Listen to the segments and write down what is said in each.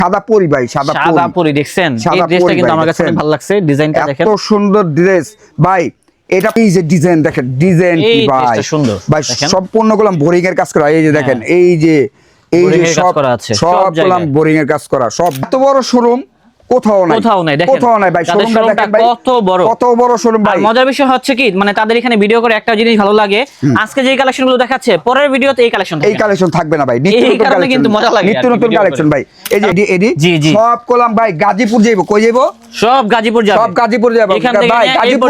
সাদা পরি ভাই, সাদা পরি দেখছেন এই ড্রেসটা কিন্তু আমার কাছে অনেক ভালো লাগছে, ডিজাইনটা দেখেন এত সুন্দর ড্রেস ভাই। এটা এই যে ডিজাইন দেখেন, ডিজাইন কি ভাই সুন্দর ভাই, সম্পূর্ণ গোলাম বোরিং এর কাজ করা। এই যে দেখেন, এই যে সব গোলাম বোরিং এর কাজ করা। সব এত বড় শোরুম কোথাও নাই দেখেন, কোথাও নাই ভাই। শোরুমটা দেখেন ভাই কত বড় শোরুম ভাই। মজার বিষয় হচ্ছে কি, মানে তাদের এখানে ভিডিও করে একটা জিনিস ভালো লাগে, আজকে যে কালেকশনগুলো দেখাচ্ছে পরের ভিডিওতে এই কালেকশন থাকবে না ভাই। নিত্য নতুন কালেকশন কিন্তু মজা লাগে, নিত্য নতুন কালেকশন ভাই। এই যে এডি সব গোলাম ভাই গাজীপুর যাইবো, কই যাইবো? সব গাজীপুর যাবে, সব গাজীপুর যাবে ভাই। গাজীপুর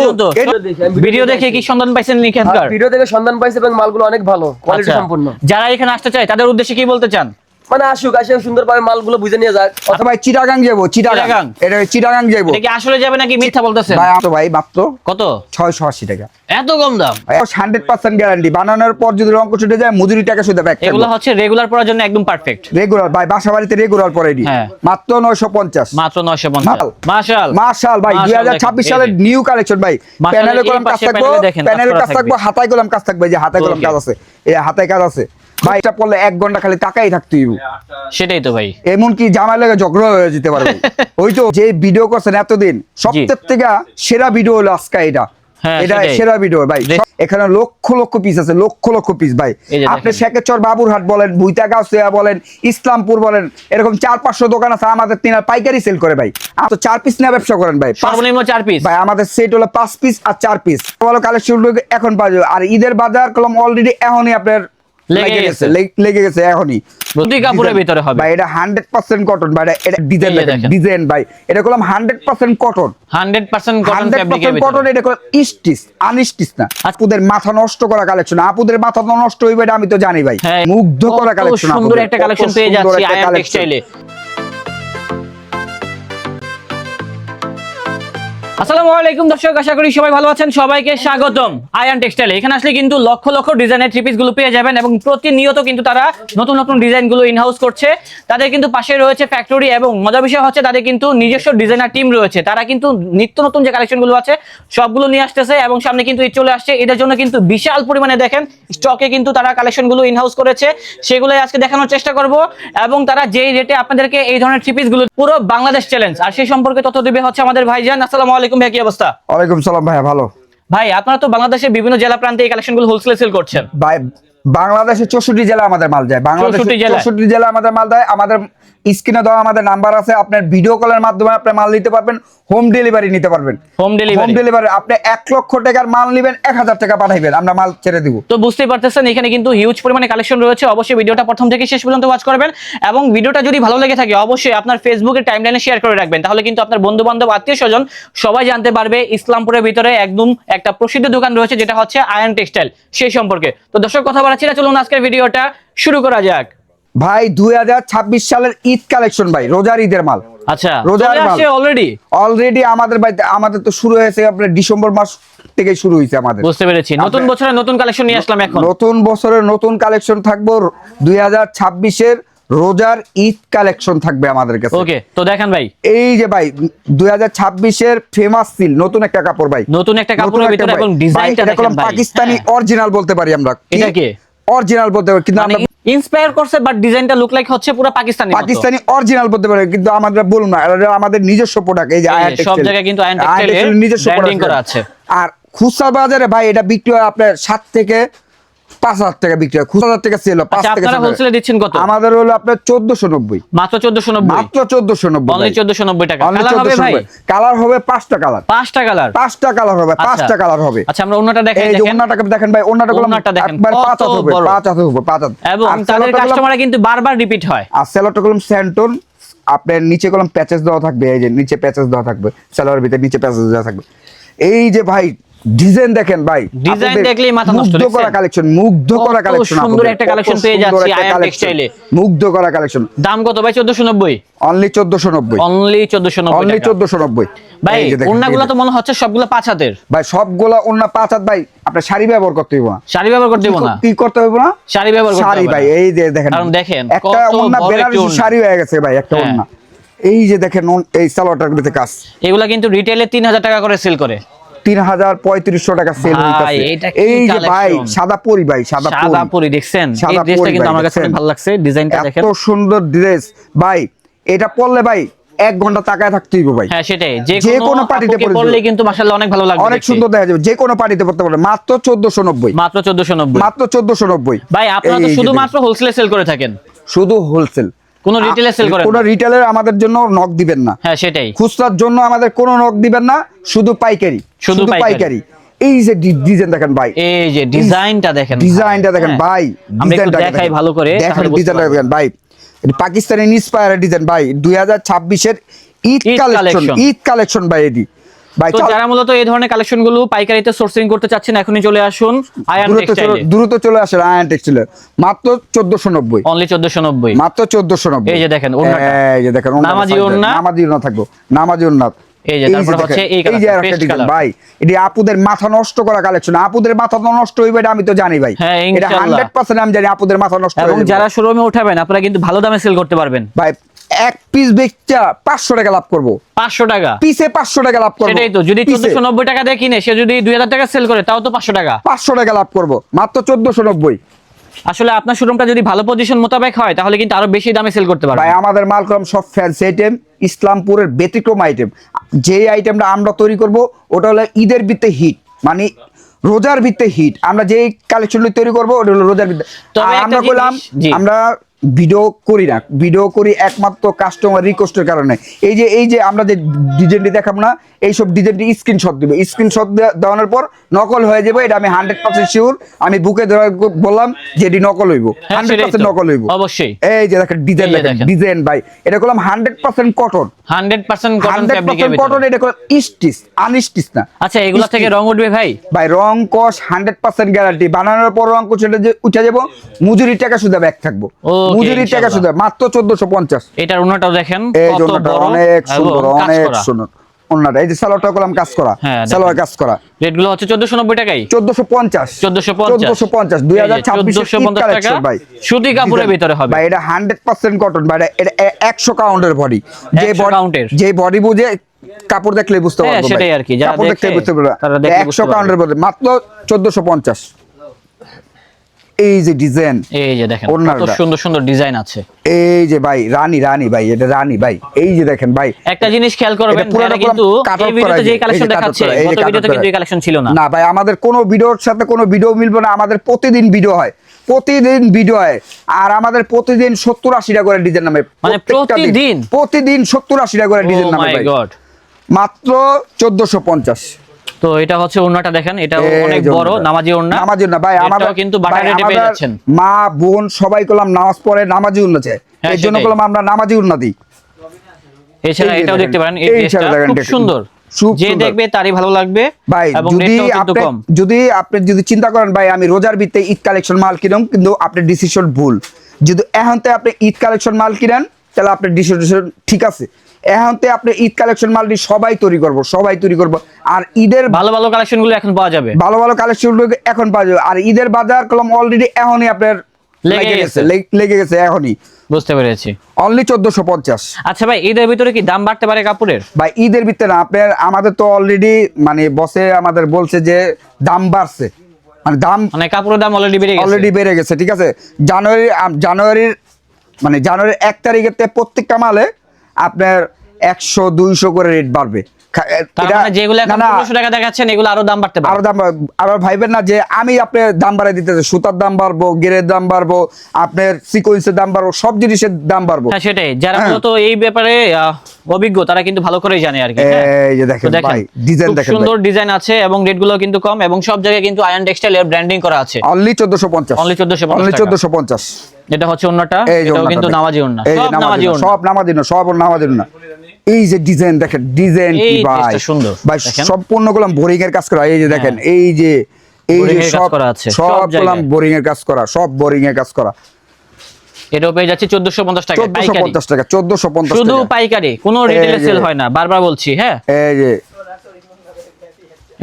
ভিডিও দেখে কি সন্ধান পাইছেন এখানকার? ভিডিও দেখে সন্ধান পাইছে এবং মালগুলো অনেক ভালো, কোয়ালিটি সম্পূর্ণ। যারা এখানে আসতে চায় তাদের উদ্দেশ্যে কি বলতে চান? মানে আসুক, আসে সুন্দরভাবে মালগুলো বুঝে নিয়ে যাক। আচ্ছা ভাই, চিটাগাং যাবো, চিটাগাং। এটা চিটাগাং যাবো। এটা কি আসলে যাবে নাকি মিথ্যা বলতেছেন? ভাই মাত্র কত? 680 টাকা। এত কম দাম? 100% গ্যারান্টি। বানানোর পর যদি রং ছুটে যায় মজুরি টাকা শুধু ব্যাক। এগুলো হচ্ছে রেগুলার পরার জন্য একদম পারফেক্ট। রেগুলার ভাই, বাসা বাড়িতে রেগুলার পরে দি মাত্র 950। মাত্র 950। মাশাআল্লাহ ভাই, 2026 সালের নিউ কালেকশন ভাই। প্যানেলে কলম কাজ থাকবে, প্যানেলে কাজ থাকবে, হাতায় কলম কাজ থাকবে। যে হাতায় কলম কাজ আছে, এই হাতায় কাজ আছে ভাই। এটা পড়লে 1 ঘন্টা খালি তাকাই থাকতে হইব। সেটাই তো ভাই, এমন কি জামাই লাগে ঝগড়া হয়ে যেতে পারবে। ওই তো যে ভিডিও করছেন এতদিন, সবচেয়ে থেকে সেরা ভিডিও হলো আজকে এটা। এটা সেরা ভিডিও ভাই। এখানে লক্ষ লক্ষ পিস আছে, লক্ষ লক্ষ পিস ভাই। আপনি শেখেচর বাবুরহাট বলেন, ভুইতাগাছিয়া বলেন, ইসলামপুর বলেন, এরকম 400-500 দোকান আছে আমাদের। তিনার পাইকারি সেল করে ভাই। তো 4 পিস নিয়ে ব্যবসা করেন ভাই, সর্বনিম্ন 4 পিস ভাই। আমাদের সেট হলো 5 পিস আর 4 পিস। ভালো কালেকশন এখন পাওয়া যাবে। আর ঈদের বাজার কলম অলরেডি এখনই আপনার লেগে গেছে এখনই। প্রতি কাপড়ের ভিতরে হবে ভাই। এটা 100% কটন ভাই। এটা ডিজাইন ভাই। এটা কলম 100% কটন, 100% কটন ফ্যাব্রিকের ভিতরে। কটন। এটা স্টিচ, আনস্টিচ না। আপুদের মাথা নষ্ট করা কালেকশন। আপুদের মাথা নষ্ট হইবে এটা আমি তো জানি ভাই। মুগ্ধ করা কালেকশন, সুন্দর একটা কালেকশন পেয়ে যাচ্ছি আয়ান টেক্সটাইলে। আসসালামু আলাইকুম দর্শক, আশা করি সবাই ভালো আছেন। সবাইকে স্বাগতম আয়ান টেক্সটাইলে। এখানে আসলে কিন্তু লক্ষ লক্ষ ডিজাইনের থ্রি পিস গুলো পেয়ে যাবেন এবং প্রতিনিয়ত কিন্তু তারা নতুন নতুন ডিজাইন গুলো ইনহাউস করছে। তাদের কিন্তু পাশে রয়েছে ফ্যাক্টরি এবং মজার বিষয় হচ্ছে তাদের কিন্তু নিজস্ব ডিজাইনার টিম রয়েছে। তারা কিন্তু নিত্য নতুন যে কালেকশন গুলো আছে সবগুলো নিয়ে আসতেছে এবং সামনে কিন্তু ঈদ চলে আসছে। এদের জন্য কিন্তু বিশাল পরিমাণে দেখেন স্টকে কিন্তু তারা কালেকশন গুলো ইনহাউস করেছে, সেগুলোই আজকে দেখানোর চেষ্টা করব। এবং তারা যেই রেটে আপনাদেরকে এই ধরনের থ্রি পিস গুলো, পুরো বাংলাদেশ চ্যালেঞ্জ, আর সেই সম্পর্কে তথ্য দিবে হচ্ছে আমাদের ভাইজান। আসসালামু আলাইকুম ভাই, কি অবস্থা? ওয়ালাইকুম সালাম ভাই, ভালো। ভাই আপনারা তো বাংলাদেশের বিভিন্ন জেলা প্রান্তে এই কালেকশনগুলো হোলসেলে সেল করছেন ভাই। বাংলাদেশের 64 জেলা আমাদের মাল যায়। বাংলাদেশের 64 জেলা আমাদের মাল যায়। আমাদের স্ক্রিনে দেওয়া আমাদের নাম্বার আছে। আপনার ভিডিও কলের মাধ্যমে আপনি মাল নিতে পারবেন, হোম ডেলিভারি নিতে পারবেন। হোম ডেলিভারি আপনি 1 লক্ষ টাকার মাল নেবেন, 1000 টাকা পাঠাইবেন, আমরা মাল ছেড়ে দিব। তো বুঝতেই পারতেছেন এখানে কিন্তু হিউজ পরিমাণে কালেকশন রয়েছে। অবশ্যই ভিডিওটা প্রথম থেকে শেষ পর্যন্ত ওয়াচ করবেন এবং ভিডিওটা যদি ভালো লেগে থাকে অবশ্যই আপনার ফেসবুকের টাইমলাইনে শেয়ার করে রাখবেন। তাহলে কিন্তু আপনার বন্ধু বান্ধব, আত্মীয় স্বজন সবাই জানতে পারবে ইসলামপুরের ভিতরে একদম একটা প্রসিদ্ধ দোকান রয়েছে যেটা হচ্ছে আয়ান টেক্সটাইল, সেই সম্পর্কে। তো দর্শক কথা বাড়াচ্ছি না, চলুন আজকের ভিডিওটা শুরু করা যাক। ভাই 2026 সালের ঈদ কালেকশন ভাই, রোজার ঈদের মাল। আচ্ছা, রোজার মাল অলরেডি আমাদের তো শুরু হয়েছে আপনার ডিসেম্বর মাস থেকে শুরু হয়েছে আমাদের। বুঝতে পেরেছি, নতুন বছরের নতুন কালেকশন নিয়ে আসলাম। এখন নতুন বছরের নতুন কালেকশন থাকবো। 2026 এর রোজার ঈদ কালেকশন থাকবে আমাদের কাছে। ওকে, তো দেখেন ভাই, এই যে ভাই 2026 এর ফেমাস সিল নতুন একটা কাপড় ভাই, নতুন একটা কাপড়ের ভিতরে এবং ডিজাইনটা দেখেন ভাই, পাকিস্তানি অরিজিনাল বলতে পারি আমরা। এটা কি অরিজিনাল বলতে পারি, কিন্তু আমরা ইন্সপায়ার করছে, বাট ডিজাইনটা লুক লাইক হচ্ছে পুরো পাকিস্তানি অরিজিনাল বলতে পারি, কিন্তু আমরা বলবো না, এটা আমাদের নিজস্ব প্রোডাক্ট। এই যে আয়ান টেক্সটাইল, সব জায়গায় কিন্তু আয়ান টেক্সটাইলের নিজস্ব ব্র্যান্ডিং করা আছে। আর খুচরা বাজারে ভাই এটা বিক্রি হয় আপনার 7 থেকে 5000 টাকা বিক্রি হয়, খুচরা থেকে সেল হয় 5 থেকে। আপনারা হোলসেলে দিচ্ছেন কত? আমাদের হলো আপনার 1490, মাত্র 1490, মাত্র 1490, অনলি 1490 টাকা। কালার হবে ভাই? কালার হবে 5টা কালার, 5টা কালার, 5টা কালার হবে, 5টা কালার হবে। আচ্ছা, আমরা ওন্নাটা দেখাই। এই যে ওন্নাটাকে দেখেন ভাই, ওন্নাটা দেখেন একবার 5 হাত হবে, 5 হাত হবে, 5 হাত। এবং তাদের কাস্টমাররা কিন্তু বারবার রিপিট হয়। আর সেলোটা কলম স্যান্টন, আপনার নিচে কলম প্যাচেস দেওয়া থাকবে। এই যে নিচে প্যাচেস দেওয়া থাকবে, সেলোয়ারের ভিতরে নিচে প্যাচেস দেওয়া থাকবে। এই যে ভাই ডিজাইন দেখেন ভাই, ডিজাইন দেখলেই মাথা নষ্ট। মুগ্ধ করা কালেকশন, মুগ্ধ করা কালেকশন, সুন্দর একটা কালেকশন পেয়ে যাচ্ছি আয়ান টেক্সটাইলে। মুগ্ধ করা কালেকশন। দাম কত ভাই? 1490, অনলি 1490, অনলি 1490, অনলি 1490 ভাই। ওন্নাগুলো তো মনে হচ্ছে সবগুলো 5 হাতের ভাই, সবগুলো ওন্না 5 হাত ভাই। আপনি শাড়ি ব্যবহার করতে হইব না, শাড়ি ব্যবহার করতে হইব না, কি করতে হইব না, শাড়ি ব্যবহার করতে শাড়ি ভাই। এই যে দেখেন, কারণ দেখেন একটা ওন্না বেনারসি শাড়ি হয়ে গেছে ভাই, একটা ওন্না। এই যে দেখেন এই সালোয়ারটার মধ্যে কাজ। এগুলা কিন্তু রিটেইলে 3000 টাকা করে সেল করে, 3500 টাকা সেল হইতাছে। এই যে ভাই সাদা পরি ভাই, সাদা পরি দেখছেন? এই ড্রেসটা কিন্তু আমার কাছে অনেক ভালো লাগছে, ডিজাইনটা দেখেন, এত সুন্দর ড্রেস ভাই। এটা পরলে ভাই 1 ঘন্টা তাকায় থাকতে হইব ভাই। হ্যাঁ সেটাই, যে কোনো পার্টিতে পরলে কিন্তু মাশাআল্লাহ অনেক ভালো লাগবে, অনেক সুন্দর দেখা যাবে, যে কোনো পার্টিতে পড়তে পারবে। মাত্র 1490, মাত্র 1490, মাত্র 1490। ভাই আপনারা তো শুধুমাত্র হোলসেলে সেল করে থাকেন, শুধু হোলসেল, কোন রিটেলে সেল করেন? কোন রিটেলার আমাদের জন্য নক দিবেন না। হ্যাঁ সেটাই, খুচরার জন্য আমাদের কোনো নক দিবেন না, শুধু পাইকারি, শুধু পাইকারি। এই যে ডিজাইন দেখেন ভাই, এই যে ডিজাইনটা দেখেন, ডিজাইনটা দেখেন ভাই, আমরা একটু দেখাই ভালো করে, দেখেন ডিজাইনটা দেখেন ভাই। এটা পাকিস্তানি ইন্সপায়ার ডিজাইন ভাই, 2026 এর ঈদ কালেকশন, ঈদ কালেকশন ভাই। এটি ভাই তো যারা মূলত এই ধরনের কালেকশন গুলো পাইকারিতে সোর্সিং করতে চাচ্ছেন, এখনই চলে আসুন আয়ান টেক্সটাইলে, দ্রুত চলে আসেন আয়ান টেক্সটাইলে। মাত্র 1490, অনলি 1490, মাত্র 1490। এই যে দেখেন ওন্নাটা, এই যে দেখেন নামাজি ওন্না, নামাজি ওন্না থাকবো, নামাজি ওন্না। এই যে তারপর হচ্ছে এই কালার ভাই, এটি আপুদের মাথা নষ্ট করা কালেকশন। আপুদের মাথা নষ্ট হইবে এটা আমি তো জানি ভাই, এটা 100% আমি জানি আপুদের মাথা নষ্ট হবে। এবং যারা শোরুমে উঠাবেন আপনারা কিন্তু ভালো দামে সেল করতে পারবেন ভাই। এক পিস বেচা 500 টাকা লাভ করব, 500 টাকা পিসে 500 টাকা লাভ করব। সেটাই তো, যদি 1490 টাকা দিয়ে কিনে সে যদি 2000 টাকা সেল করে তাও তো 500 টাকা, 500 টাকা লাভ করব, মাত্র 1490। আসলে আপনার শোরুমটা যদি ভালো পজিশন মোতাবেক হয় তাহলে কিন্তু আরো বেশি দামে সেল করতে পারবেন ভাই। আমাদের মাল কলম সব ফ্যান্সি আইটেম, ইসলামপুরের ব্যতিক্রম আইটেম। যে আইটেমটা আমরা তৈরি করব ওটা হলো ঈদের ভিত্তে হিট, মানে রোজার ভিত্তে হিট। আমরা যে কালেকশনগুলো তৈরি করব ওটা হলো রোজার ভিত্তে। আমরা বললাম আমরা ভিডিও করি না, ভিডিও করি একমাত্র কাস্টমার রিকোয়েস্টের কারণে। এই যে আমরা যে ডিজাইনটি দেখাবো না, এইসব ডিজাইনটি স্ক্রিনশট দিবে, স্ক্রিনশট দেওয়ানোর পর নকল হয়ে যাবে, এটা আমি 100% শিওর। আমি বুকে ধরে বললাম যে এটি নকল হইব, 100% নকল হইব অবশ্যই। এই যে দেখেন ডিজাইন, দেখেন ডিজাইন ভাই, এটা করলাম 100% কটন, 100% কটন ফ্যাব্রিকের ভিতরে। কটন, এটা করলাম স্টিচ, আনস্টিচ না। আচ্ছা এগুলা থেকে রং উঠবে ভাই? ভাই রং কস 100% গ্যারান্টি, বানানোর পর রং কস যে উঠে যাব, মজুরির টাকা শুধু ব্যাক থাকবো, মজুরির টাকা শুধু, মাত্র 1450। এটার ওন্নাটাও দেখেন কত বড়, অনেক সুন্দর, অনেক সুন্দর ওন্নাটা। এই যে সালোয়ারটা করলাম কাজ করা, সালোয়ার কাজ করা। রেটগুলো হচ্ছে 1490 টাকাই, 1450, 1450, 2026 টাকা ভাই। সুতি কাপড়ের ভিতরে হবে ভাই, এটা 100% কটন ভাই। এটা 100 কাউন্টের বডি, যে বডি বুঝে কাপড় দেখলে বুঝতে পারবে, সেটাই আর কি, যারা কাপড় দেখলে বুঝতে পারবে। 100 কাউন্টের বডি, মাত্র 1450। এই যে ডিজাইন, এই যে দেখেন কত সুন্দর সুন্দর ডিজাইন আছে। এই যে ভাই রানী ভাই, এটা রানী ভাই। এই যে দেখেন ভাই, একটা জিনিস খেয়াল করবেন, এটা কিন্তু এই ভিডিওতে যে কালেকশন দেখাচ্ছে গত ভিডিওতে কিন্তু এই কালেকশন ছিল না। না ভাই, আমাদের কোনো ভিডিওর সাথে কোনো ভিডিও মিলবে না। আমাদের প্রতিদিন ভিডিও হয়, প্রতিদিন ভিডিও হয়, আর আমাদের প্রতিদিন 70-80 টাকা করে ডিজাইন নামে, মানে প্রতিদিন 70-80 টাকা করে ডিজাইন নামে ভাই। মাত্র 1450। তো এটা হচ্ছে ওন্নাটা দেখেন, এটা অনেক বড় নামাজি ওন্না, নামাজি ওন্না ভাই। আমাদের কিন্তু বাটার রেটে পেয়ে যাচ্ছেন। মা বোন সবাই কলম নামাজ পড়ে, নামাজি ওন্না চায়, এর জন্য কলম আমরা নামাজি ওন্না দিই। এছাড়া এটাও দেখতে পারেন, এই ড্রেসটা খুব সুন্দর, যে দেখবে তারই ভালো লাগবে ভাই। এবং রেটটাও কিন্তু কম। যদি চিন্তা করেন ভাই আমি রোজার ভিত্তে ঈদ কালেকশন মাল কিনুম, কিন্তু আপনার ডিসিশন ভুল। যদি এখন থেকে আপনি ঈদ কালেকশন মাল কিনেন তাহলে আপনার ডিসিশন ঠিক আছে। এখন থেকে আপনি ঈদ কালেকশন মালটি সবাই তৈরি করব, আর ঈদের ভালো ভালো কালেকশন গুলো এখন পাওয়া যাবে, ভালো ভালো কালেকশন গুলো এখন পাওয়া যাবে। আর ঈদের বাজার কলম অলরেডি এখনই আপনার লেগে গেছে এখনই, বুঝতে পেরেছি। অনলি 1450। আচ্ছা ভাই, ঈদের ভিতরে কি দাম বাড়তে পারে কাপড়ের? ভাই ঈদের ভিতরে না, আপনার আমাদের তো অলরেডি মানে বসে আমাদের বলছে যে দাম বাড়ছে, মানে কাপড়ের দাম অলরেডি বেড়ে গেছে, ঠিক আছে। জানুয়ারির 1 তারিখের প্রত্যেকটা মালে আপনার 100-200 করে রেট বাড়বে। যেগুলো এখন 1500 টাকা দেখাচ্ছেন এগুলো আরো দাম বাড়তে পারে, আরো দাম। আবার ভাইবেন না যে আমি আপনার দাম বাড়াই দিতেছি, সুতার দাম বাড়বো, গেরের দাম বাড়বো, আপনার সিকোয়েন্সের দাম বাড়বো, সব জিনিসের দাম বাড়বো। হ্যাঁ সেটাই, যারা মূলত এই ব্যাপারে অভিজ্ঞ তারা কিন্তু ভালো করেই জানে আর কি। এই যে দেখেন ভাই, ডিজাইন দেখেন, সুন্দর ডিজাইন আছে এবং রেটগুলো কিন্তু কম, এবং সব জায়গায় কিন্তু আয়ান টেক্সটাইল এর ব্র্যান্ডিং করা আছে। Only 1450, only 1450। এটা হচ্ছে ওন্নাটা, এটাও কিন্তু নামাজি ওন্না, সব নামাজি ওন্না, সব নামাজি ওন্না। এই যে ডিজাইন দেখেন, ডিজাইন কি ভাই সুন্দর ভাই, সম্পূর্ণ গোলাম বোরিং এর কাজ করা। এই যে দেখেন, এই যে সব গোলাম বোরিং এর কাজ করা, সব বোরিং এর কাজ করা। এটাও পেয়ে যাচ্ছে 1450 টাকা, 1450 টাকা, 1450 শুধু পাইকারি, কোনো রিটেলে সেল হয় না, বারবার বলছি। হ্যাঁ এই যে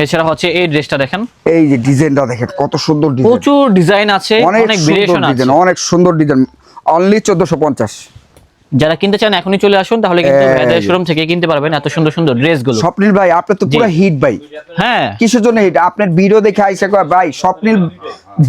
এছাড়া হচ্ছে এই ড্রেসটা দেখেন, এই যে ডিজাইনটা দেখেন কত সুন্দর ডিজাইন, প্রচুর ডিজাইন আছে, অনেক ভেরিয়েশন আছে, অনেক সুন্দর ডিজাইন। অনলি 1450। যারা কিনতে চান এখনই চলে আসুন, তাহলে কিন্তু ভাইদের শোরুম থেকে কিনতে পারবেন এত সুন্দর সুন্দর ড্রেসগুলো। স্বপ্নিল ভাই আপনি তো পুরো হিট ভাই। হ্যাঁ, কিসের জন্য হিট? আপনার ভিডিও দেখে আইসা কয় ভাই স্বপ্নিল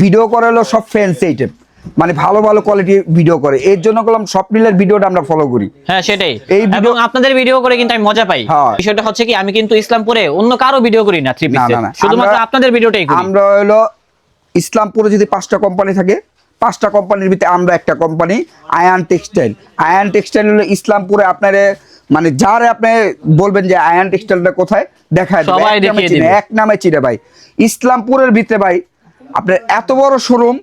ভিডিও করে হলো সব ফ্যান্সি আইটেম, মানে ভালো ভালো কোয়ালিটির ভিডিও করে, এর জন্য করলাম স্বপ্নিলের ভিডিওটা আমরা ফলো করি। হ্যাঁ সেটাই, এই এবং আপনাদের ভিডিও করে কিন্তু আমি মজা পাই। হ্যাঁ। বিষয়টা হচ্ছে কি, আমি কিন্তু ইসলামপুরে অন্য কারো ভিডিও করি না থ্রি না, পিসের, না, না। শুধুমাত্র আপনাদের ভিডিওটাই করি। আমরা হলো ইসলামপুরে যদি 5টা কোম্পানি থাকে, 5টা কোম্পানির ভিতরে আমরা একটা company Ayan textile. Ayan textile হলো ইসলামপুরে আপনারে মানে যারে আপনি বলবেন যে আয়ান টেক্সটাইলটা কোথায়, দেখায় দিবে, সবাই এক নামে দেখিয়ে চিনে, দিবে। এক নামে চিনে ভাই। ইসলামপুরের ভিতরে ভাই আপনার এত বড় শোরুম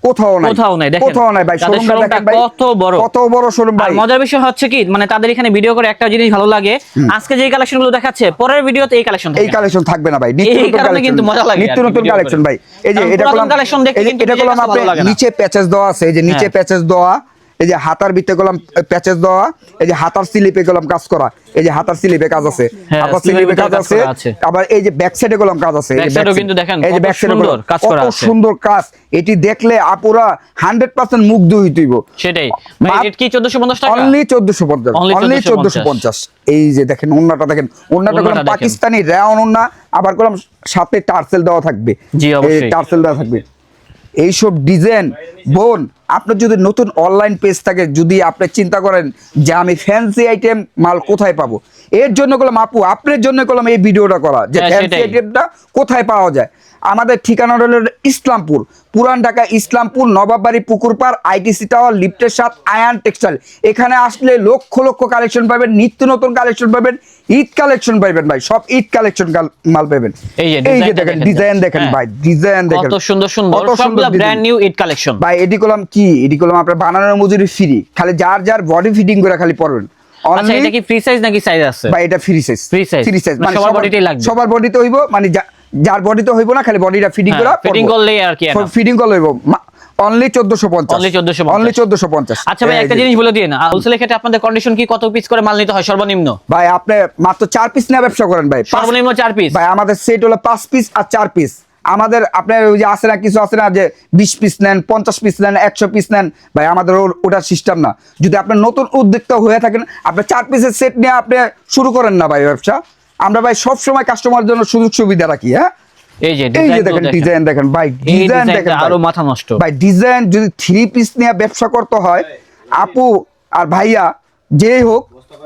কোথাও নাই, কোথাও নাই, দেখেন। কোথাও নাই ভাই। তাদের শোরুমটা শোরুমটা দেখেন ভাই কত বড়। কত বড় শোরুম আর ভাই। মজার বিষয় হচ্ছে কি, মানে তাদের এখানে ভিডিও করে একটা জিনিস ভালো লাগে, আজকে যে কালেকশন গুলো দেখাচ্ছে পরের ভিডিওতে এই কালেকশন এই কালেকশন থাকবে না ভাই, নিত্য এই নতুন কারণে কালেকশন, কিন্তু মজা লাগে নিত্য আর কি নতুন ভিডিও কালেকশন করে। ভাই। এই যে কারণ এটা পুরাতন করলাম, collection দেখতে কিন্তু এটা করলাম নিজের কাছে আপনি ভালো লাগে না। নিচে প্যাচেস দেওয়া আছে, এই যে নিচে হ্যাঁ। প্যাচেস দেওয়া, এই যে হাতার ভিতরে করলাম প্যাচেস দেওয়া, এই যে হাতার স্লিপে করলাম কাজ করা, এই যে হাতার স্লিপে কাজ আছে, হ্যাঁ, হাতার স্লিপের স্লিপে ভিতরে কাজ কাজ আছে, করা আছে। আবার এই যে ব্যাক সাইডে করলাম কাজ আছে, এই Back যে side-এও back কিন্তু side, দেখেন এই যে কত ব্যাক সাইডে সুন্দর কাজ করা কত আছে। সুন্দর কাজ, এটি দেখলে আপুরা 100% মুগ্ধ হইতেইব। সেটাই ভাই। মাত্র- রেট কি 1450 টাকা? Only 1450, Only only 1450 1450। এই যে দেখেন ওন্নাটা দেখেন, ওন্নাটা ওন্নাটা করলাম দেখেন। পাকিস্তানি রায়ন ওন্না, আবার করলাম সাথে টার্সেল দেওয়া থাকবে। জি, অবশ্যই। টার্সেল দেওয়া থাকবে। এইসব ডিজাইন বোন, আপনার যদি নতুন অনলাইন পেজ থাকে, যদি আপনি চিন্তা করেন যে আমি ফ্যান্সি আইটেম মাল কোথায় পাবো, এর জন্য করলাম আপু আপনার জন্য করলাম এই ভিডিওটা করা, যে হ্যাঁ, ফ্যান্সি সেটাই। আইটেমটা কোথায় পাওয়া যায়। আমাদের ঠিকানা হলো ইসলামপুর, পুরান ঢাকা ইসলামপুর, নবাববাড়ি পুকুরপাড়, আইটিসি টাওয়ার, লিফটের সাথে আয়ান টেক্সটাইল। এখানে আসলে লক্ষ লক্ষ কালেকশন পাবেন, নিত্য নতুন কালেকশন পাবেন, ঈদ কালেকশন পাবেন ভাই, সব ঈদ কালেকশন মাল পাবেন। এই যে এই যে ডিজাইনটা দেখেন দেখেন, ডিজাইন দেখেন হ্যাঁ। ভাই, ডিজাইন দেখেন কত সুন্দর সুন্দর, কত সবগুলো design। Brand new Eid collection. ভাই এডি করলাম কি, এডি করলাম আপনার বানানোর মজুরি ফ্রি, খালি যার যার বডি ফিটিং করে খালি পড়বেন। আচ্ছা, এটা কি ফ্রি সাইজ নাকি সাইজ আছে? ভাই এটা free size, Free size। Free size, মানে সবার bodyতেই লাগবে। সবার বডিতে হইব, মানে যার বডিতে হইব না, খালি বডিটা ফিটিং হ্যাঁ, করা fitting করলেই আর কি enough। ফিটিং করলে হইব। Only 1450, Only 1450 only 1450। আচ্ছা ভাই, একটা জিনিস বলে দিন, হোলসেলের ক্ষেত্রে আপনাদের কন্ডিশন কি, কত পিস করে মাল নিতে হয় সর্বনিম্ন? ভাই আপনি মাত্র 4 পিস নিয়ে ব্যবসা করেন ভাই, সর্বনিম্ন 4 পিস। ভাই আমাদের সেট হলো 5 পিস আর 4 পিস। আমাদের আপনার ওই যে আছে না, কিছু আছে না যে 20 পিস নেন, 50 পিস নেন, 100 পিস নেন, ভাই আমাদের ওটার সিস্টেম না। যদি আপনার নতুন উদ্যোক্তা হয়ে থাকেন, আপনি 4 পিসের সেট নিয়ে আপনি শুরু করেন না ভাই ব্যবসা। আমরা ভাই সব সময় কাস্টমারের জন্য সুযোগ সুবিধা রাখি। হ্যাঁ, এই যে এই যে দেখেন ডিজাইন দেখেন ভাই, এই ডিজাইন দেখেন ডিজাইনটা ভাই। আরো মাথা নষ্ট। ভাই ডিজাইন যদি 3 পিস নিয়ে ব্যবসা করতে হয়, আপু আর ভাইয়া যেই হোক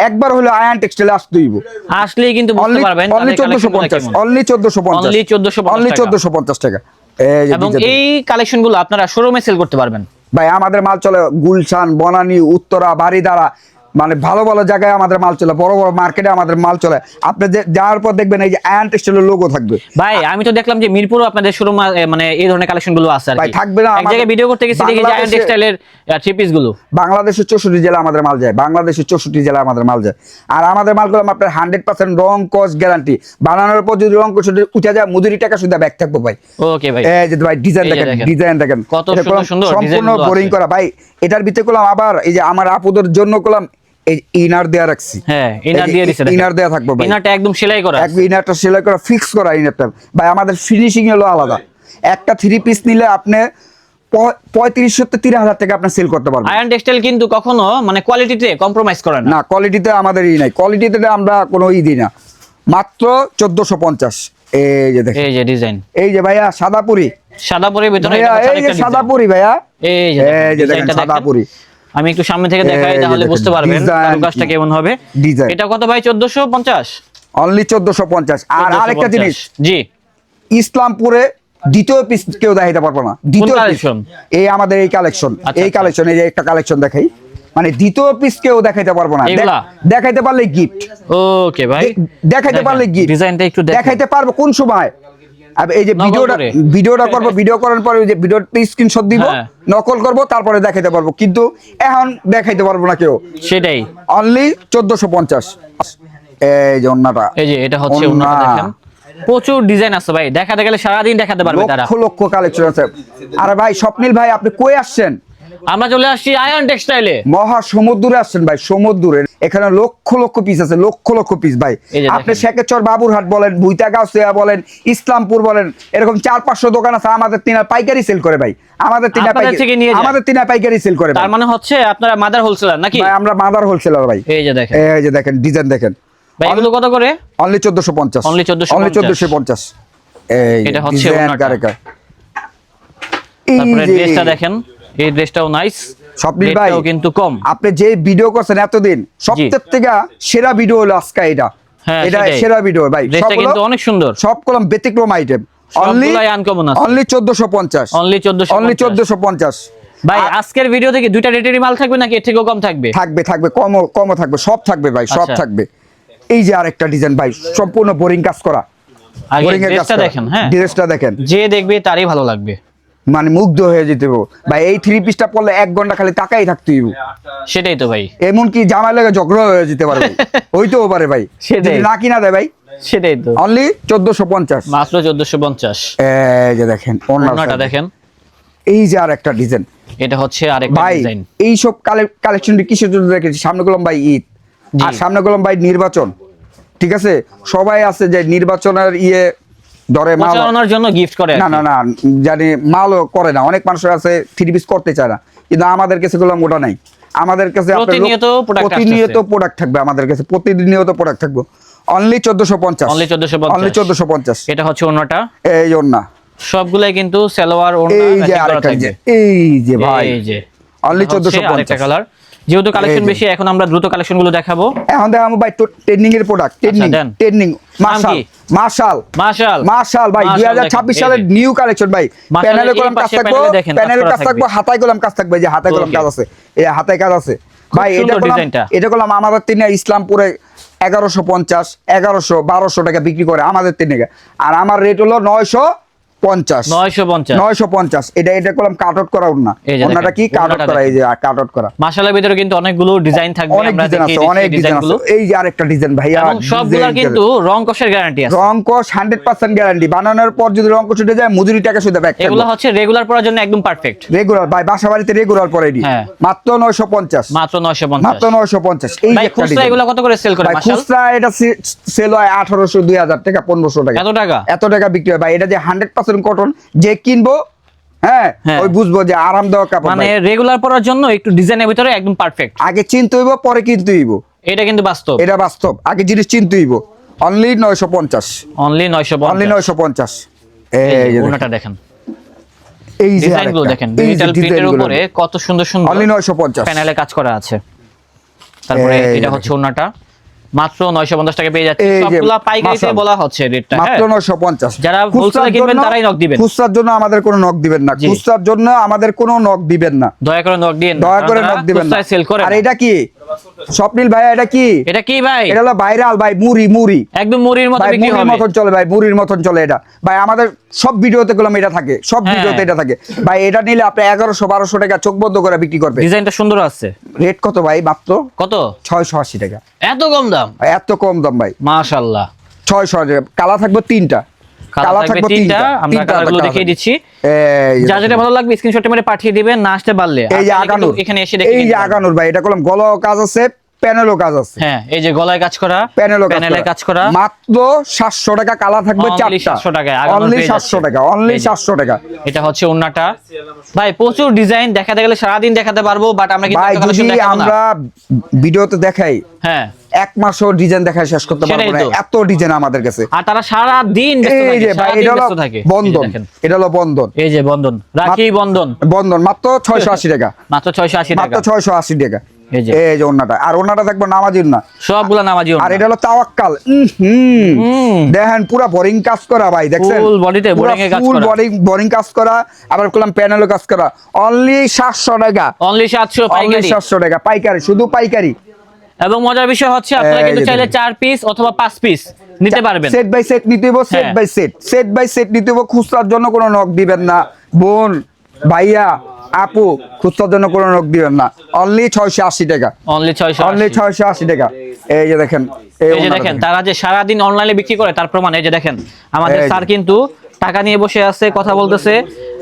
একবার হলো আয়ান টেক্সটাইলে আসতে হইব। আসলেই কিন্তু বুঝতে পারবেন অনলি 1450, অনলি 1450, Only 1450 অনলি টাকা। 1450 টাকা। এই যে এবং ডিজাইন। এই কালেকশন গুলো আপনারা শোরুমে সেল করতে পারবেন। ভাই আমাদের মাল চলে গুলশান, বনানী, উত্তরা, বাড়িধারা, মানে ভালো ভালো জায়গায় আমাদের মাল চলে, বড় বড় মার্কেটে আমাদের মাল চলে। আপনি যাওয়ার পর দেখবেন এই যে আয়ান টেক্সটাইলের লোগো থাকবে। ভাই আমি তো দেখলাম যে মিরপুরও আপনাদের শোরুম, মানে এই ধরনের কালেকশন গুলো আছে আর ভাই কি। থাকবে না, এক জায়গায় ভিডিও করতে গেছি, দেখি যে আয়ন টেক্সটাইলের থ্রি পিস গুলো বাংলাদেশের 64 জেলা আমাদের মাল যায়, বাংলাদেশের 64 জেলা আমাদের মাল যায়। আর আমাদের মালগুলো আপনার 100% রং কস গ্যারান্টি। বানানোর পর যদি রং কস উঠে যায়, মজুরি টাকা শুধু ব্যাক থাকবো ভাই। ওকে ভাই, এই যে ভাই ডিজাইন এই যে দেখেন, দেখেন। ডিজাইন দেখেন কত এটা সুন্দর করলাম সুন্দর সম্পূর্ণ ডিজাইনগুলো বোরিং আছে। করা ভাই। এটার ভিতরে করলাম আবার এই যে আমার আপুদের জন্য করলাম এই ইনার দেয়া রাখছি। হ্যাঁ, ইনার দিয়ে দিছে, ইনার দেয়া থাকবে ভাই, ইনারটা একদম সেলাই করা এক ইনারটা সেলাই করা, ফিক্স করা ইনারটা ভাই। আমাদের ফিনিশিং হলো আলাদা। একটা 3 পিস নিলে আপনি 35-30 হাজার টাকা আপনি সেল করতে পারবেন। আয়ন টেক্সটাইল কিন্তু কখনো মানে কোয়ালিটিতে কম্প্রোমাইজ করে না। না, কোয়ালিটিতে আমাদের নাই, কোয়ালিটিতে আমরা কোনো দিই না। মাত্র 1450। এই যে দেখেন, এই যে ডিজাইন, এই যে ভাইয়া সাদাপুরি, সাদা পরে ভিতরে ভাইয়া এই যে সাদাপুরি ভাইয়া, এই যে এই যে দেখেন ডিজাইনটা দেখেন। সাদাপুরি। আমি একটু সামনে থেকে দেখাই, এই যে তাহলে দেখেন, বুঝতে পারবেন ডিজাইন কারুকাজটা কেমন হবে। ডিজাইন। এটা কত ভাই? 1450, অনলি 1450। আর আরেকটা জিনিস, জি, ইসলামপুরে দ্বিতীয় পিস কেউ দেখাইতে পারবো না। দ্বিতীয় পিস কালেকশন? এই আমাদের এই কালেকশন, আচ্ছা, এই আচ্ছা। কালেকশন, এই যে একটা কালেকশন দেখাই, মানে দ্বিতীয় পিস কেউ দেখাইতে পারবো না। এগুলা? দেখাইতে পারলে গিফট, ওকে ভাই, দেখাইতে পারলে গিফট। ডিজাইনটা একটু দেখেন। দেখাইতে পারবো কোন সময়? এই যে নকল করে। ভিডিওটা করব, ভিডিও করার পরে ওই যে ভিডিওর স্ক্রিনশট দিব, হ্যাঁ। নকল করব, তারপরে দেখাইতে পারবো, কিন্তু এখন দেখাইতে পারবো না কেউ। সেটাই, অনলি 1450। এই যে ওন্নাটা, এই যে এটা হচ্ছে ওন্না। ওন্নাটা দেখেন, প্রচুর ডিজাইন আছে ভাই, দেখাতে গেলে সারাদিন দেখাতে পারবে তারা। লক্ষ লক্ষ কালেকশন আছে। আরে ভাই স্বপ্নিল ভাই, আপনি কই আসছেন? আমরা চলে আসছি আয়ন টেক্সটাইলে। মহা সমুদ্রে আসছেন ভাই, সমুদ্রে। এখানে লক্ষ লক্ষ পিস আছে, লক্ষ লক্ষ পিস ভাই। এই যে আপনি দেখেন। শেখেচর বাবুরহাট বলেন, ভুইতাগাঁওয়া বলেন, ইসলামপুর বলেন, এরকম 400-500 দোকান আছে। আমাদের তিনা পাইকারি সেল করে ভাই, আমাদের তিনা আপনাদের থেকে নিয়ে যায়। আমাদের তিনা পাইকারি সেল করে তার ভাই। মানে হচ্ছে আপনারা মাদার হোলসেলার নাকি? ভাই আমরা মাদার হোলসেলার ভাই। এই যে দেখেন এই যে দেখেন ডিজাইন দেখেন, ভাই, এগুলো কত করে? Only 1450, Only 1450 only 1450। এই এটা হচ্ছে ডিজাইন ওন্নাটা। কারেকা। তারপরে এই যে ড্রেসটা দেখেন, এই ড্রেসটাও নাইস, স্বপ্নিল ভাই কিন্তু কম। আপনি যে ভিডিও করছেন এতদিন সবচেয়ে থেকে সেরা ভিডিও হলো আজকে এটা। হ্যাঁ, এটা সেটাই। সেরা ভিডিও ভাই, ড্রেসটা কিন্তু অনেক সুন্দর, সব কলম ব্যতিক্রম আইটেম। সবগুলাই আনকমন আছে। অনলি 1450, অনলি 1450 ভাই। আজকের ভিডিও থেকে দুইটা রেটেরই মাল থাকবে নাকি এর থেকেও কম থাকবে? থাকবে, থাকবে, কমও থাকবে, সব থাকবে ভাই, সব আচ্ছা। থাকবে। এই যে আরেকটা ডিজাইন ভাই, সম্পূর্ণ বোরিং কাজ করা। আগে বোরিং এর কাজ ড্রেসটা করা। দেখেন, হ্যাঁ ড্রেসটা দেখেন, যে দেখবে তারই ভালো লাগবে, মানে মুগ্ধ হয়ে যেতে হবে ভাই। এই 3 পিসটা পরলে 1 ঘন্টা খালি তাকাই থাকতে হইব। সেটাই তো ভাই, এমন কি জামাই লাগে ঝগড়া হয়ে যেতে পারে ভাই। হইতেও পারে ভাই, সেটাই। যদি না কিনা দেয় ভাই। সেটাই তো। অনলি 1450, মাত্র 1450। এই যে দেখেন ওন্নাটা দেখেন, এই যে আরেকটা ডিজাইন এটা হচ্ছে আরেকটা ভাই। ডিজাইন। এই সব কালেকশন কিসের জন্য রেখেছি? সামনে গেলাম ভাই ঈদ, জি। আর সামনে গেলাম ভাই নির্বাচন, ঠিক আছে? সবাই আছে যে নির্বাচনের ধরে মাল প্রচারণার জন্য গিফট করে না না না জানি মালও করে না, অনেক মানুষ আছে 3 পিস করতে চায় না, কিন্তু আমাদের কাছে গেলাম ওটা নাই। আমাদের কাছে আপনার প্রতিনিয়ত product প্রতিনিয়ত আসতেছে। প্রোডাক্ট থাকবে আমাদের কাছে, প্রতিনিয়ত প্রোডাক্ট থাকবে। Only 1450, only 1450, only 1450। এটা হচ্ছে ওন্নাটা। এই জন্য সবগুলাই কিন্তু সালোয়ার ওন্না এই যে ম্যাচিং করা আরেকটা থাকবে। এই যে ভাই, এই যে অনলি এটা হচ্ছে আরেকটা 1450। কালার। যেহেতু কালেকশন এই যে। বেশি, এখন আমরা দ্রুত কালেকশন গুলো দেখাবো। এখন দেখাবো ভাই ট্রেন্ডিং এর প্রোডাক্ট, দেন। ট্রেন্ডিং নাম কি? মার্শাল ভাই, মাশাল 2026 দেখেন, সালের এই যে। নিউ কালেকশন ভাই। মাশাল প্যানেলে এই কলম কাজ পাশে থাকবে, প্যানেলে দেখেন, প্যানেলে কাজ কাজ করা থাকবে, থাকবে। হাতায় কলম কাজ থাকবে, এই যে হাতায় কলম Okay. কাজ আছে, এই হাতায় কাজ আছে ভাই। এটা সুন্দর কলম, ডিজাইনটা। এটা কলম আমাদের তিনে ইসলামপুরে 1150, 1100, 1200 টাকা বিক্রি করে আমাদের তিনে, আর আমার রেট হলো 950। 950। এটা কলম কাট আউট করা না, এই যে ওনাটা দেখেন, কি কাট আউট ওড়নাটা করা, এই যে কাট আউট করা। মাশাআল্লাহ, ভিতরে কিন্তু অনেকগুলো ডিজাইন থাকবে, অনেক আমরা ডিজাইন দেখিয়ে আছে, দিচ্ছি অনেক ডিজাইন আছে। ডিজাইনগুলো। এই যে আরেকটা ডিজাইন ভাইয়া, এবং সবগুলোর কিন্তু রং কষের গ্যারান্টি আছে। রং কস 100% গ্যারান্টি। বানানোর পর যদি রং কস উঠে যায় মজুরি টাকা শুধু ব্যাক এগুলো হচ্ছে রেগুলার পরার জন্য একদম পারফেক্ট। রেগুলার ভাই, বাসা বাড়িতে রেগুলার পরে দি হ্যাঁ। মাত্র 950, মাত্র 950। মাত্র 950। এই ভাই যে একটা খুচরা ডিজাইন এগুলো কত করে সেল করে ভাই, মাশাআল্লাহ? খুচরা এটা সেল হয় 1800, 2000 টাকা, 1500 টাকা, এত টাকা? এত টাকা বিক্রি হয় ভাই। এটা যে 100% কটন, যে কিনবো হ্যাঁ হ্যাঁ। ওই বুঝবো যে আরামদায়ক কাপড় মানে ভাই। রেগুলার পরার জন্য একটু ডিজাইনের ভিতরে একদম পারফেক্ট। আগে চিনতে হইব, পরে কিনতে হইব, এটা কিন্তু বাস্তব। এটা বাস্তব। আগে জিনিস চিনতে হইব। Only 950, only 950। অনলি 950। এই যে ওনাটা দেখেন, এই যে ডিজাইনগুলো আরেকটা, দেখেন, এই যে ডিজিটাল প্রিন্টের ডিজাইনগুলো উপরে কত সুন্দর সুন্দর অনলি 950। প্যানেলে কাজ করা আছে। তারপরে এই এটা যে হচ্ছে ওনাটা, মাত্র 950 টাকা পেয়ে যাচ্ছে। এই যে সবগুলা পাইকারিতে মাশাআল্লাহ। বলা হচ্ছে রেটটা, হ্যাঁ। মাত্র 950। যারা খুচরার wholesale কিনবেন জন্য- তারাই নক দিবেন। খুচরার জন্য আমাদের কোনো নক দিবেন না, জি। খুচরার জন্য আমাদের কোনো নক দিবেন না, দয়া করে নক দিন, দয়া করে নক দিবেন না। সেল করে। আর এটা কি স্বপ্নিল ভাই, এটা কি? এটা কি ভাই? এটা হলো ভাইরাল ভাই, মুড়ি একদম মুড়ির মতো ভাই, বিক্রি মুড়ির হবে। মতন চলে ভাই, মুড়ির মতন চলে এটা ভাই। আমাদের সব ভিডিওতে গেলাম এটা থাকে, সব হ্যাঁ। ভিডিওতে এটা থাকে ভাই। এটা নিলে আপনি 1100, 1200 টাকা চোখ বন্ধ করে বিক্রি করবে। ডিজাইনটা সুন্দর আছে। রেট কত ভাই? মাত্র কত? 680 টাকা। এত কম দাম? এত কম দাম ভাই, মাশাআল্লাহ। 600 টাকা। কালা থাকবে 3টা, কালার থাকবে 3টা, আমরা কালারগুলো দেখিয়ে দিচ্ছি। এই যে যা যেটা ভালো লাগবে স্ক্রিনশট মেরে পাঠিয়ে দিবেন, না আসতে পারলে এই যে আপনারা আগানুর, কিন্তু এখানে এসে দেখে এই নিতে যে পারবেন। আগানুর ভাই, এটা কলম গলাও কাজ আছে, প্যানেলও কাজ আছে। হ্যাঁ, এই যে গলায় কাজ করা, প্যানেলও প্যানেলে কাজ করা। মাত্র 700 টাকা। কালার থাকবে Only 4টা, 700 টাকায় আগানুর অনলি পেয়ে 700 যাচ্ছে। টাকা, অনলি এই যে। 700 টাকা এটা হচ্ছে ওন্নাটা ভাই। প্রচুর ডিজাইন দেখাতে গেলে সারাদিন দেখাতে পারবো, বাট আমরা কিন্তু ভাই এত কালেকশন যদি দেখাবো না। আমরা ভিডিওতে দেখাই হ্যাঁ, এক মাসও ডিজাইন দেখায় শেষ করতে পারবো সেটাই না, তো। এত ডিজাইন আমাদের কাছে। আর তারা সারাদিন ব্যস্ত এই থাকে, যে ভাই, সারাদিন এটা হলো ব্যস্ত থাকে। এই যে বন্ধন, দেখেন, এটা হলো বন্ধন, এই যে বন্ধন, রাখি বন্ধন, বন্ধন মাত্র 680 টাকা, মাত্র 680 মাত্র টাকা। 680 টাকা। এই যে এই যে ওন্নাটা, আর ওন্নাটা দেখবো নামাজির না, সবগুলা নামাজি ওন্না। আর এটা হলো তাওয়াক্কাল। দেখেন পুরা বোরিং কাজ করা ভাই, দেখছেন ফুল বডিতে বোরিং এর কাজ ফুল করা। বোরিং কাজ করা, আবার করলাম প্যানেলও কাজ করা। অনলি 700 টাকা, অনলি 700 অনলি পাইকারি। 700 টাকা পাইকারি, শুধু পাইকারি। এবং মজার বিষয় হচ্ছে আপনারা এই কিন্তু যে চাইলে দেখেন। 4 পিস অথবা 5 পিস নিতে পারবেন। সেট বাই সেট নিতে হইব, সেট হ্যাঁ। By set, set by set নিতে হইব। খুচরার জন্য কোনো নক দিবেন না বোন, ভাইয়া, আপু, খুচরার জন্য কোনো নক দিবেন না। অনলি 680 টাকা, অনলি 680। অনলি 680 টাকা। এই যে দেখেন, এই যে ওনাটা দেখেন, তারা যে সারাদিন অনলাইনে বিক্রি করে তার প্রমাণ। এই যে দেখেন, আমাদের এই যে। স্যার কিন্তু টাকা নিয়ে বসে আছে, কথা বলতেছে,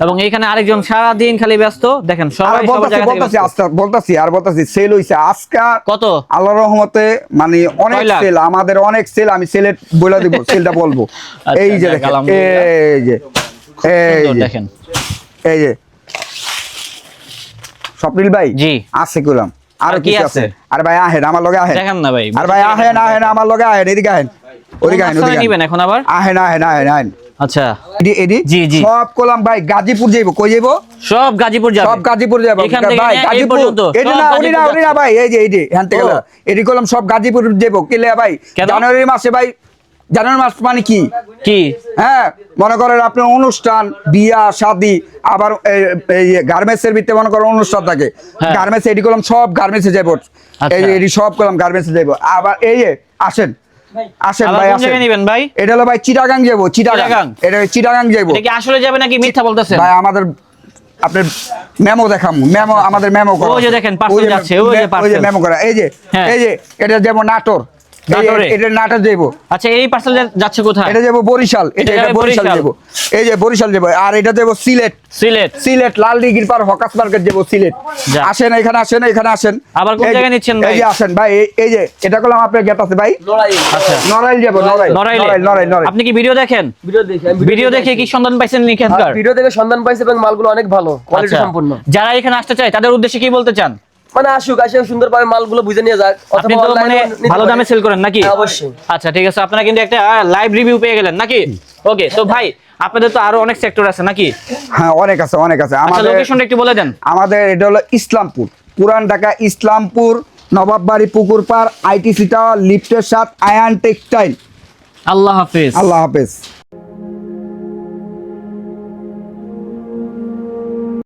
এবং এইখানে আরেকজন সারাদিন খালি ব্যস্ত। দেখেন আর সবাই সবার বলতাছি জায়গা থেকে ব্যস্ত। বলতাছি সেল হইছে আজকে কত? আল্লাহর রহমতে, মানে অনেক কয় লাখ? সেল, আমাদের অনেক সেল। আমি সেলের বলে দিব, সেলটা বলবো। আচ্ছা, এই যে যাক, দেখেন, আলহামদুলিল্লাহ। এই যে, এই সুন্দর যে, দেখেন। এই যে স্বপ্নিল ভাই, জি। আছে কইলাম, আরো আর কি কিছু আছে? আছে। আরে ভাই আহেন আমার লগে আহেন, দেখেন না ভাই, আরে ভাই আহেন, আহেন আমার লগে আহেন, এদিকে আহেন, ওদিকে আহেন, কোন ওদিকে নিবেন এখন আবার? আহেন, আহেন, আহেন, আহেন, আচ্ছা এডি জি জি সব কলাম ভাই গাজীপুর যাইবো, কই যাইবো? সব গাজীপুর যাবে, সব গাজীপুর যাবে এখান থেকে ভাই। নিয়ে এই গাজীপুর পর্যন্ত এডি সব না, গাজীপুর ওডি না ভাই, এই যে এডি হ্যান থেকে ও। এডি কলাম সব গাজীপুর যাইবো। কিলে ভাই কেন? জানুয়ারি মাসে ভাই, জানুয়ারি মাস মানে কি? কি হ্যাঁ, মনে করেন আপনার অনুষ্ঠান, বিয়া শাদী, আবার গার্মেন্টস এর ভিতরে মনে করেন অনুষ্ঠান থাকে, হ্যাঁ। গার্মেন্টস এডি কলাম সব গার্মেন্টসে যাইবো। আচ্ছা। এই যে এডি সব কলাম গার্মেন্টসে যাইবো। আবার এই যে আসেন আসেন আবার ভাই কোন আসেন। জায়গায় নিবেন ভাই? এটা হলো ভাই চিটাগাং যাবো, চিটাগাং। চিটাগাং? এটা চিটাগাং যাবো এটা কি আসলে যাবে নাকি মিথ্যা বলতেছেন? ভাই। আমাদের আপনার মেমো দেখাম, মেমো আমাদের মেমো করা। ওই যে দেখেন, parcel যাচ্ছে, ওই যে parcel। মেমো করা। এই যে হ্যাঁ। এই যে এটা যাবো নাটোর, নাটোরে? এটা নাটোর যাবো। আচ্ছা, এই পার্সেল যাচ্ছে কোথায়? এটা যাবো বরিশাল, এটা এটা যাবে বরিশাল বরিশাল। যাবো। এই যে বরিশাল যাবো। আর এটা যাবো সিলেট, সিলেট। সিলেট লাল দিঘির পার হকাস মার্কেট যাবো, সিলেট। যা। আসেন এখানে, আসেন এখানে আসেন। আবার কোন এই যে- জায়গায় নিচ্ছেন ভাই? এই যে আসেন ভাই, এই যে এটা করলাম আপনার গেট আছে ভাই, লড়াই আচ্ছা, নড়াইল যাবো, নড়াইল নড়াইলে? নড়াইল নড়াইল নড়াইল। আপনি কি ভিডিও দেখেন? ভিডিও দেখে আমি ভিডিও দেখে কি সন্ধান পাইছেন এখানকার? ভিডিও দেখে সন্ধান পাইছে এবং মালগুলো অনেক ভালো, কোয়ালিটি আচ্ছা, সম্পূর্ণ। যারা এখানে আসতে চায় তাদের উদ্দেশ্যে কি বলতে চান? মানে আসুক, আসে সুন্দরভাবে মালগুলো বুঝে নিয়ে যাক। আপনি তো online মানে এও নিতে ভালো পারে। দামে সেল করেন নাকি? হ্যাঁ, অবশ্যই। আচ্ছা ঠিক আছে, আপনারা কিন্তু একটা লাইভ রিভিউ পেয়ে গেলেন নাকি? ওকে, তো ভাই আপনাদের তো আরো অনেক সেক্টর আছে নাকি? হ্যাঁ অনেক আছে, অনেক আছে। আচ্ছা, আমাদের লোকেশনটা একটু বলে দেন। আমাদের এটা হলো ইসলামপুর, পুরান ঢাকা ইসলামপুর, নবাববাড়ি পুকুর পাড়, আইটিসি টাওয়ার, লিফটের সাথে আয়ান টেক্সটাইল। আল্লাহ হাফেজ। আল্লাহ হাফেজ।